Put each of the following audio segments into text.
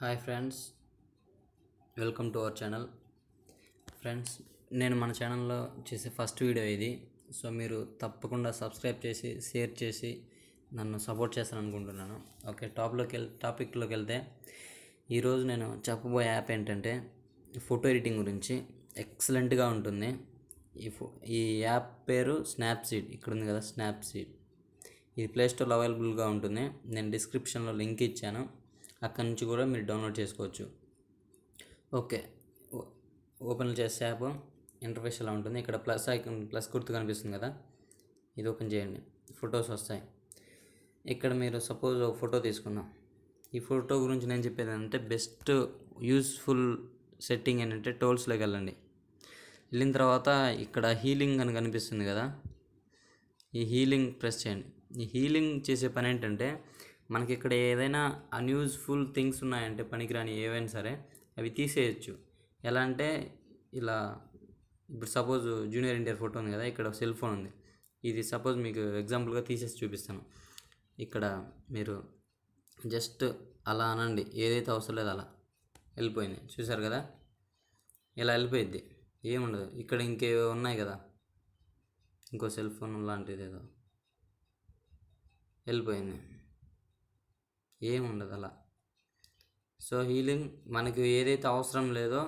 Hi friends, welcome to our channel. Friends, నేను మన ఛానల్లో చేసే ఫస్ట్ వీడియో ఇది. సో మీరు తప్పకుండా సబ్స్క్రైబ్ చేసి షేర్ చేసి నన్ను సపోర్ట్ చేస్తారనుకుంటున్నాను. ఓకే, టాపిక్లోకి వెళ్తే ఈరోజు నేను చెప్పబోయే యాప్ ఏంటంటే ఫోటో ఎడిటింగ్ గురించి. ఎక్సలెంట్గా ఉంటుంది. ఈ యాప్ పేరు స్నాప్సీడ్. ఇక్కడ ఉంది కదా, స్నాప్సీడ్. ఇది ప్లేస్టోర్లో అవైలబుల్గా ఉంటుంది. నేను డిస్క్రిప్షన్లో లింక్ ఇచ్చాను, అక్కడి నుంచి కూడా మీరు డౌన్లోడ్ చేసుకోవచ్చు. ఓకే, ఓపెన్ చేసే యాప్ ఇంటర్ఫేస్ ఎలా ఉంటుంది. ఇక్కడ ప్లస్ గుర్తు కనిపిస్తుంది కదా, ఇది ఓపెన్ చేయండి. ఫొటోస్ వస్తాయి. ఇక్కడ మీరు సపోజ్ ఒక ఫోటో తీసుకుందాం. ఈ ఫోటో గురించి నేను చెప్పేది ఏంటంటే బెస్ట్ యూస్ఫుల్ సెట్టింగ్ ఏంటంటే టూల్స్లోకి వెళ్ళండి. వెళ్ళిన తర్వాత ఇక్కడ హీలింగ్ అని కనిపిస్తుంది కదా, ఈ హీలింగ్ ప్రెస్ చేయండి. ఈ హీలింగ్ చేసే పని ఏంటంటే మనకి ఇక్కడ ఏదైనా అన్యూజ్ఫుల్ థింగ్స్ ఉన్నాయంటే, పనికిరాని ఏవైనా సరే అవి తీసేయచ్చు. ఎలా అంటే ఇలా ఇప్పుడు సపోజ్ జూనియర్ ఎన్టీఆర్ ఫోటో ఉంది కదా, ఇక్కడ సెల్ ఫోన్ ఉంది. ఇది సపోజ్ మీకు ఎగ్జాంపుల్గా తీసేసి చూపిస్తాను. ఇక్కడ మీరు జస్ట్ అలా అనండి, ఏదైతే అవసరం లేదు అలా వెళ్ళిపోయింది. చూసారు కదా, ఇలా వెళ్ళిపోయిద్ది, ఏముండదు. ఇక్కడ ఇంకేవో ఉన్నాయి కదా, ఇంకో సెల్ ఫోన్ లాంటిది ఏదో వెళ్ళిపోయింది, ఏముండదు అలా. సో హీలింగ్ మనకు ఏదైతే అవసరం లేదో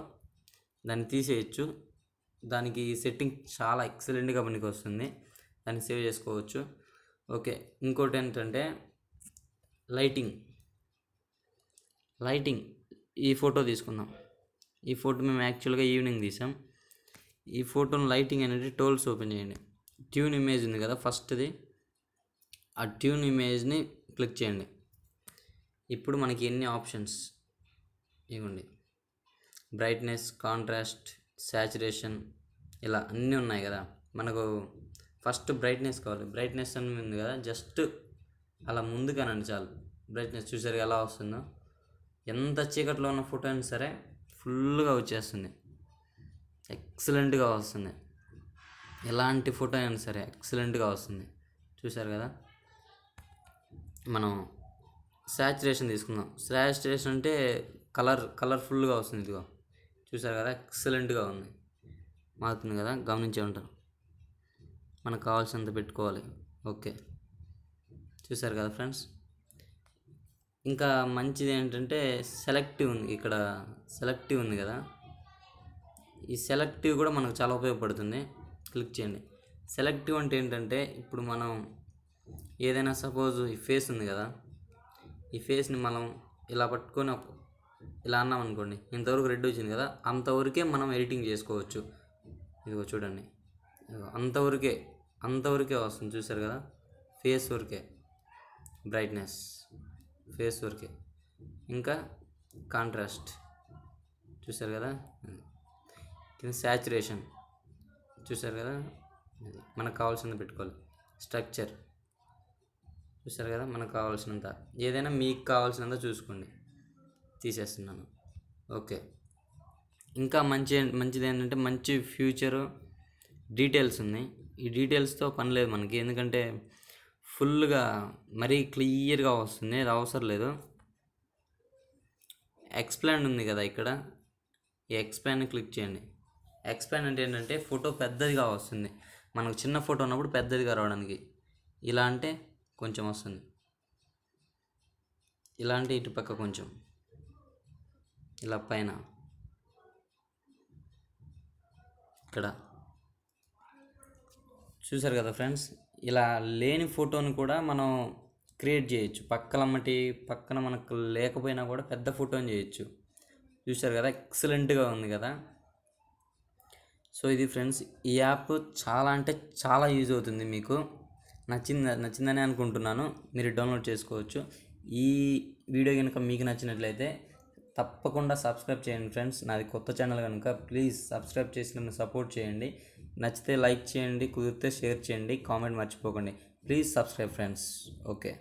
దాన్ని తీసేయచ్చు. దానికి సెట్టింగ్ చాలా ఎక్సలెంట్గా పనికి వస్తుంది, దాన్ని సేవ్ చేసుకోవచ్చు. ఓకే, ఇంకోటి ఏంటంటే లైటింగ్. ఈ ఫోటో తీసుకుందాం. ఈ ఫోటో మేము యాక్చువల్గా ఈవినింగ్ తీసాం. ఈ ఫోటోను లైటింగ్ అనేది టూల్స్ ఓపెన్ చేయండి. ట్యూన్ ఇమేజ్ ఉంది కదా ఫస్ట్ది, ఆ ట్యూన్ ఇమేజ్ని క్లిక్ చేయండి. ఇప్పుడు మనకి ఎన్ని ఆప్షన్స్ ఇవ్వండి, బ్రైట్నెస్, కాంట్రాస్ట్, శాచురేషన్, ఇలా అన్నీ ఉన్నాయి కదా. మనకు ఫస్ట్ బ్రైట్నెస్ కావాలి. బ్రైట్నెస్ అని ఉంది కదా, జస్ట్ అలా ముందుగానండి చాలు. బ్రైట్నెస్ చూసారు ఎలా వస్తుందో. ఎంత చీకట్లో ఉన్న ఫోటో అయినా సరే ఫుల్గా వచ్చేస్తుంది, ఎక్సలెంట్గా వస్తుంది. ఎలాంటి ఫోటో అయినా సరే ఎక్సలెంట్గా వస్తుంది. చూసారు కదా. మనం శాచురేషన్ తీసుకుందాం. శాచురేషన్ అంటే కలర్ఫుల్గా వస్తుంది. ఇదిగో చూసారు కదా, ఎక్సలెంట్గా ఉంది. మారుతుంది కదా, గమనించే ఉంటారు. మనకు కావాల్సినంత పెట్టుకోవాలి. ఓకే, చూసారు కదా ఫ్రెండ్స్. ఇంకా మంచిది ఏంటంటే సెలెక్టివ్ ఉంది. ఇక్కడ సెలెక్టివ్ ఉంది కదా, ఈ సెలెక్టివ్ కూడా మనకు చాలా ఉపయోగపడుతుంది. క్లిక్ చేయండి. సెలెక్టివ్ అంటే ఏంటంటే ఇప్పుడు మనం ఏదైనా సపోజ్ ఈ ఫేస్ ఉంది కదా, ఈ ఫేస్ని మనం ఇలా పట్టుకొని ఇలా అన్నాం అనుకోండి, ఇంతవరకు రెడ్ వచ్చింది కదా, అంతవరకే మనం ఎడిటింగ్ చేసుకోవచ్చు. ఇదిగో చూడండి, అంతవరకే వస్తుంది. చూసారు కదా, ఫేస్ వరకే బ్రైట్నెస్, ఫేస్ వరకే. ఇంకా కాంట్రాస్ట్ చూసారు కదా, శాచురేషన్ చూసారు కదా, మనకు కావాల్సింది పెట్టుకోవాలి. స్ట్రక్చర్ చూసారు కదా, మనకు కావాల్సినంత, ఏదైనా మీకు కావాల్సినంత చూసుకోండి. తీసేస్తున్నాను. ఓకే, ఇంకా మంచిది ఏంటంటే మంచి ఫ్యూచరు డీటెయిల్స్ ఉన్నాయి. ఈ డీటెయిల్స్తో పని లేదు మనకి, ఎందుకంటే ఫుల్గా మరీ క్లియర్గా వస్తుంది, అది అవసరం లేదు. ఎక్స్ప్లెయిన్ ఉంది కదా ఇక్కడ, ఈ ఎక్స్ప్లెయిన్ క్లిక్ చేయండి. ఎక్స్ప్లెయిన్ అంటే ఏంటంటే ఫోటో పెద్దదిగా వస్తుంది. మనకు చిన్న ఫోటో ఉన్నప్పుడు పెద్దదిగా రావడానికి, ఇలా అంటే కొంచెం వస్తుంది, ఇలా అంటే ఇటు పక్క కొంచెం, ఇలా పైన ఇక్కడ చూసారు కదా ఫ్రెండ్స్. ఇలా లేని ఫోటోని కూడా మనం క్రియేట్ చేయొచ్చు. పక్కన మనకు లేకపోయినా కూడా పెద్ద ఫోటోని చేయొచ్చు. చూసారు కదా, ఎక్సలెంట్గా ఉంది కదా. సో ఇది ఫ్రెండ్స్, ఈ యాప్ చాలా అంటే చాలా యూజ్ అవుతుంది. మీకు నచ్చిందని అనుకుంటున్నాను. మీరు డౌన్లోడ్ చేసుకోవచ్చు. ఈ వీడియో కనుక మీకు నచ్చినట్లయితే తప్పకుండా సబ్స్క్రైబ్ చేయండి ఫ్రెండ్స్. నాది కొత్త ఛానల్ కనుక ప్లీజ్ సబ్స్క్రైబ్ చేసి నన్ను సపోర్ట్ చేయండి. నచ్చితే లైక్ చేయండి, కుదిరితే షేర్ చేయండి, కామెంట్ మర్చిపోకండి. Please subscribe friends. ఓకే.